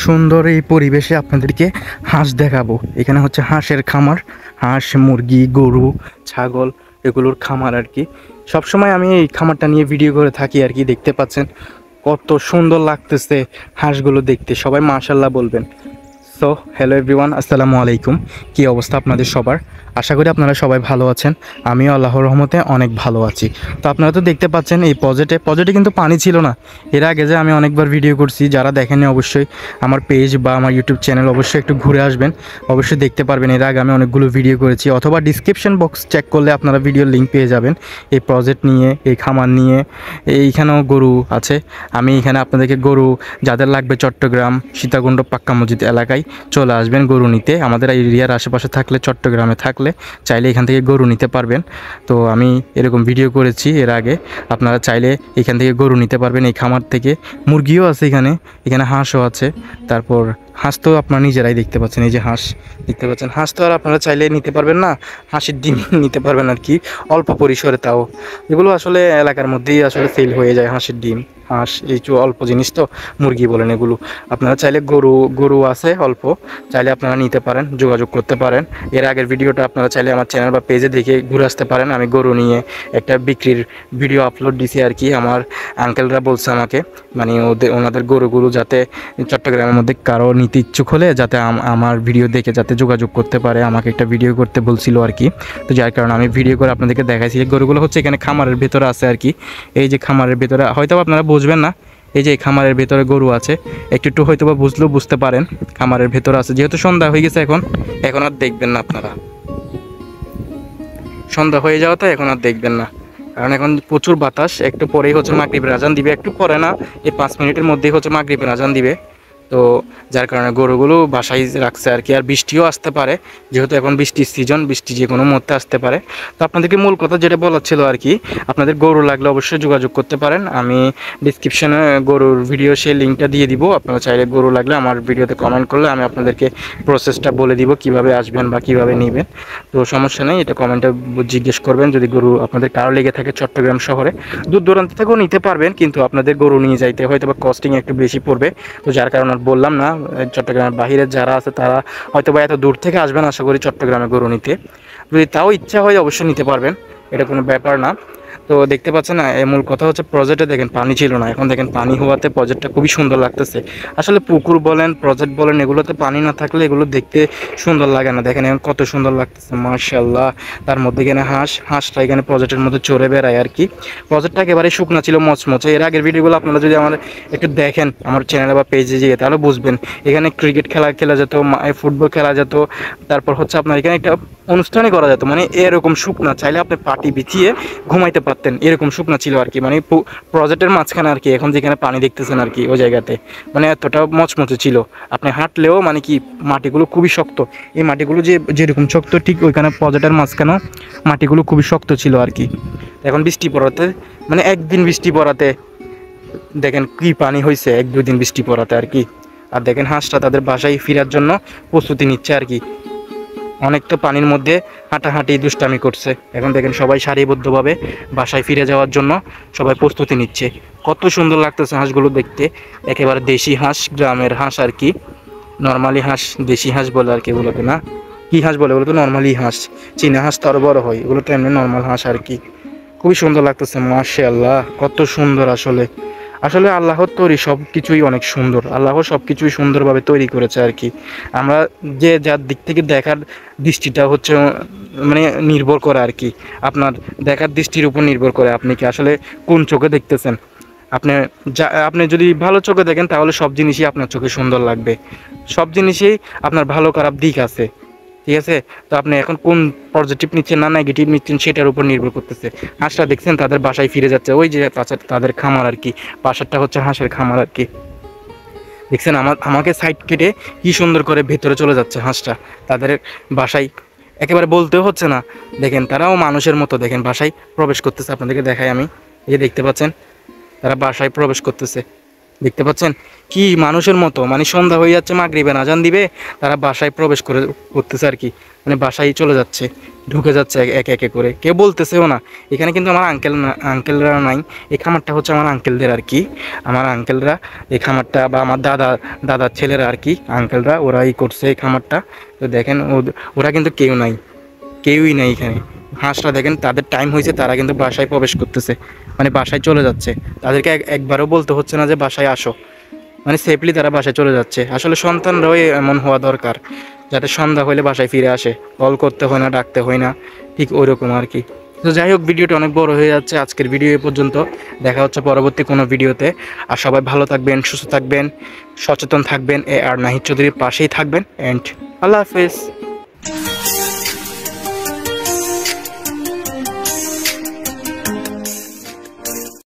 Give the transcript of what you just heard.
সুন্দর এই পরিবেশে আপনাদেরকে হাঁস দেখাবো। এখানে হচ্ছে হাঁসের খামার, হাঁস, মুরগি, গরু, ছাগল এগুলোর খামার আর কি। সবসময় আমি এই খামারটা নিয়ে ভিডিও করে থাকি আর কি। দেখতে পাচ্ছেন কত সুন্দর লাগতেছে হাঁসগুলো দেখতে, সবাই মাশাল্লাহ বলবেন। সো হ্যালো এভরিওয়ান, আসসালামু আলাইকুম। কী অবস্থা আপনাদের সবার? আশা করি আপনারা সবাই ভালো আছেন। আমিও আল্লাহর রহমতে অনেক ভালো আছি। তো আপনারা তো দেখতে পাচ্ছেন এই পজেটে কিন্তু পানি ছিল না। এর আগে যে আমি অনেকবার ভিডিও করছি, যারা দেখেননি অবশ্যই আমার পেজ বা আমার ইউটিউব চ্যানেল অবশ্যই একটু ঘুরে আসবেন, অবশ্যই দেখতে পারবেন। এর আগে আমি অনেকগুলো ভিডিও করেছি, অথবা ডিসক্রিপশন বক্স চেক করলে আপনারা ভিডিওর লিঙ্ক পেয়ে যাবেন এই প্রজেক্ট নিয়ে, এই খামার নিয়ে। এইখানেও গরু আছে। আমি এখানে আপনাদেরকে গরু যাদের লাগবে চট্টগ্রাম সীতাকুণ্ড পাক্কা মসজিদ এলাকায় চলে আসবেন গরু নিতে। আমাদের এই এরিয়ার আশেপাশে থাকলে, চট্টগ্রামে থাকলে চাইলে এখান থেকে গরু নিতে পারবেন। তো আমি এরকম ভিডিও করেছি এর আগে, আপনারা চাইলে এখান থেকে গরু নিতে পারবেন এই খামার থেকে। মুরগিও আছে এখানে, এখানে হাঁসও আছে। তারপর হাঁস তো আপনারা নিজেরাই দেখতে পাচ্ছেন, এই যে হাঁস দেখতে পাচ্ছেন। হাঁস তো আর আপনারা চাইলে নিতে পারবেন না, হাঁসের ডিম নিতে পারবেন আর কি, অল্প পরিসরে। তাও এগুলো আসলে এলাকার মধ্যেই আসলে সেল হয়ে যায়, হাঁসের ডিম, হাঁস এই অল্প জিনিস তো, মুরগি বলেন এগুলো। আপনারা চাইলে গরু আছে অল্প, চাইলে আপনারা নিতে পারেন, যোগাযোগ করতে পারেন। এর আগের ভিডিওটা আপনারা চাইলে আমার চ্যানেল বা পেজে দেখে ঘুরে আসতে পারেন। আমি গরু নিয়ে একটা বিক্রির ভিডিও আপলোড দিছি আর কি। আমার আঙ্কেলরা বলছে আমাকে, মানে ওনাদের গরুগুলো যাতে চট্টগ্রামের মধ্যে কারো নিতে ইচ্ছুক হলে যাতে আমার ভিডিও দেখে যাতে যোগাযোগ করতে পারে, আমাকে একটা ভিডিও করতে বলছিল আর কি। তো যার কারণে আমি ভিডিও করে আপনাদেরকে দেখাইছি। গরুগুলো হচ্ছে এখানে খামারের ভেতরে আছে আর কি। এই যে খামারের ভেতরে হয়তো আপনারা বুঝবেন না, এই যে খামারের ভেতরে গরু আছে, একটু হয়তো বা বুঝলেও বুঝতে পারেন খামারের ভেতরে আছে। যেহেতু সন্ধ্যা হয়ে গেছে, এখন আর দেখবেন না আপনারা, সন্ধ্যা হয়ে যাওয়াতে এখন আর দেখবেন না, কারণ এখন প্রচুর বাতাস। একটু পরেই হচ্ছে মাগরিবের আজান দিবে, একটু পরে না, এই 5 মিনিটের মধ্যেই হচ্ছে মাগরিবের আজান দিবে। তো যার কারণে গরুগুলো বাসায় রাখছে আর কি। আর বৃষ্টিও আসতে পারে, যেহেতু এখন বৃষ্টির সিজন, বৃষ্টি যে কোনো মুহূর্তে আসতে পারে। তো আপনাদেরকে মূল কথা যেটা বলার ছিল আর কি, আপনাদের গরু লাগলে অবশ্যই যোগাযোগ করতে পারেন। আমি ডিসক্রিপশনে গরুর ভিডিও সেই লিঙ্কটা দিয়ে দিব। আপনারা চাইলে গরু লাগলে আমার ভিডিওতে কমেন্ট করলে আমি আপনাদেরকে প্রসেসটা বলে দিব, কিভাবে আসবেন বা কিভাবে নেবেন। তো সমস্যা নেই, এটা কমেন্টে জিজ্ঞেস করবেন। যদি গরু আপনাদের কারো লেগে থাকে চট্টগ্রাম শহরে, দূর দূরান্ত থেকেও নিতে পারবেন, কিন্তু আপনাদের গরু নিয়ে যাইতে হয়তো বা কস্টিং একটু বেশি পড়বে। তো যার কারণে বললাম না, চট্টগ্রামের বাহিরে যারা আছে তারা হয়তো বা এত দূর থেকে আসবেন আশা করি চট্টগ্রামে গরু নিতে। যদি তাও ইচ্ছা হয় অবশ্যই নিতে পারবেন, এটা কোনো ব্যাপার না। তো দেখতে পাচ্ছেন না, মূল কথা হচ্ছে প্রজেক্টে দেখেন পানি ছিল না, এখন দেখেন পানি হওয়াতে প্রজেক্টটা খুবই সুন্দর লাগতেছে। আসলে পুকুর বলেন, প্রজেক্ট বলেন, এগুলোতে পানি না থাকলে এগুলো দেখতে সুন্দর লাগে না। দেখেন এখন কত সুন্দর লাগতেছে মাশাআল্লাহ। তার মধ্যে এখানে হাঁসটা এখানে প্রজেক্টের মধ্যে চড়ে বেড়ায় আর কি। প্রজেক্টটা একেবারে শুকনা ছিল, মচমচে। এর আগের ভিডিওগুলো আপনারা যদি আমার একটু দেখেন আমার চ্যানেলে বা পেজে গিয়ে, তাহলে বুঝবেন। এখানে ক্রিকেট খেলা যেত, ফুটবল খেলা যেত, তারপর হচ্ছে আপনার এখানে একটা অনুষ্ঠানই করা যেত। মানে এরকম শুকনা, চাইলে আপনি পাটি বিছিয়ে ঘুমাইতে পারতেন, এরকম শুকনা ছিল আর কি। মানে প্রজেক্টের মাঝখানে আর কি, এখন যেখানে পানি দেখতেছেন আর কি ওই জায়গাতে, মানে এতটা মচমচে ছিল। আপনি হাঁটলেও মানে কি, মাটিগুলো খুবই শক্ত। এই মাটিগুলো যেরকম শক্ত, ঠিক ওইখানে প্রজেক্টের মাঝখানেও মাটিগুলো খুবই শক্ত ছিল আর কি। এখন বৃষ্টি পড়াতে, মানে একদিন বৃষ্টি পড়াতে দেখেন কি পানি হয়েছে, 1-2 দিন বৃষ্টি পড়াতে আর কি। আর দেখেন হাঁসটা তাদের বাসায় ফেরার জন্য প্রস্তুতি নিচ্ছে আর কি। অনেক তো পানির মধ্যে হাঁটাহাঁটি দুষ্টামি করছে, এখন দেখেন সবাই সারিবদ্ধভাবে বাসায় ফিরে যাওয়ার জন্য সবাই প্রস্তুতি নিচ্ছে। কত সুন্দর লাগতেছে হাঁসগুলো দেখতে, একেবারে দেশি হাঁস, গ্রামের হাঁস আর কি। নর্মালি হাঁস, দেশি হাঁস বলে আর কি এগুলোকে, না কি হাঁস বলে এগুলো? তো নর্মালি হাঁস। চীনা হাঁস তো আরও বড় হয়, এগুলো তো এমনি নর্মাল হাঁস আর কি। খুবই সুন্দর লাগতেছে মাশাআল্লাহ, কত সুন্দর। আসলে আল্লাহর তৈরি সব কিছুই অনেক সুন্দর, আল্লাহ সব কিছুই সুন্দরভাবে তৈরি করেছে আর কি। আমরা যে যার দিক থেকে দেখার দৃষ্টিটা হচ্ছে মানে নির্ভর করে আর কি, আপনার দেখার দৃষ্টির উপর নির্ভর করে আপনি কি আসলে কোন চোখে দেখতেছেন। আপনি যদি ভালো চোখে দেখেন তাহলে সব জিনিসই আপনার চোখে সুন্দর লাগবে, সব জিনিসেই আপনার ভালো খারাপ দিক আছে, ঠিক আছে? তো আপনি এখন কোন পজিটিভ নিচ্ছেন না নেগেটিভ নিচ্ছেন সেটার উপর নির্ভর করতেছে। হাঁসটা দেখছেন তাদের বাসায় ফিরে যাচ্ছে, ওই যে তাদের খামার আর কি, পাশেরটা হচ্ছে হাঁসের খামার আর কি। দেখছেন আমাকে সাইড কেটে কি সুন্দর করে ভেতরে চলে যাচ্ছে হাঁসটা তাদের বাসায়, একেবারে বলতেও হচ্ছে না। দেখেন তারাও মানুষের মতো দেখেন বাসায় প্রবেশ করতেছে। আপনাদেরকে দেখাই আমি, এই যে দেখতে পাচ্ছেন তারা বাসায় প্রবেশ করতেছে। দেখতে পাচ্ছেন কি মানুষের মতো, মানে সন্ধ্যা হয়ে যাচ্ছে, মাগরিবের আজান দিবে, তারা বাসায় প্রবেশ করতেছে আর কি, মানে বাসায় চলে যাচ্ছে, ঢুকে যাচ্ছে একে একে করে, কেউ বলতেছেও না। এখানে কিন্তু আমার আঙ্কেলরা নাই, এই খামারটা হচ্ছে আমার আঙ্কেলদের আর কি, আমার আঙ্কেলরা এই খামারটা, বা আমার দাদার ছেলেরা আর কি, আঙ্কেলরা ওরাই করছে এই খামারটা। তো দেখেন ওরা কিন্তু কেউই নাই এখানে। হাঁসটা দেখেন, তাদের টাইম হয়েছে, তারা কিন্তু বাসায় প্রবেশ করতেছে, মানে বাসায় চলে যাচ্ছে। তাদেরকে একবারও বলতে হচ্ছে না যে বাসায় আসো, মানে সেফলি তারা বাসায় চলে যাচ্ছে। আসলে সন্তানরাও এমন হওয়া দরকার, যাতে সন্ধ্যা হলে বাসায় ফিরে আসে, কল করতে হয় না, ডাকতে হয় না, ঠিক ওইরকম আর কি। তো যাই হোক, ভিডিওটা অনেক বড় হয়ে যাচ্ছে, আজকের ভিডিও এ পর্যন্ত। দেখা হচ্ছে পরবর্তী কোনো ভিডিওতে। আর সবাই ভালো থাকবেন, সুস্থ থাকবেন, সচেতন থাকবেন, আর নাহিদ চৌধুরীর পাশেই থাকবেন। অ্যান্ড আল্লাহ হাফেজ।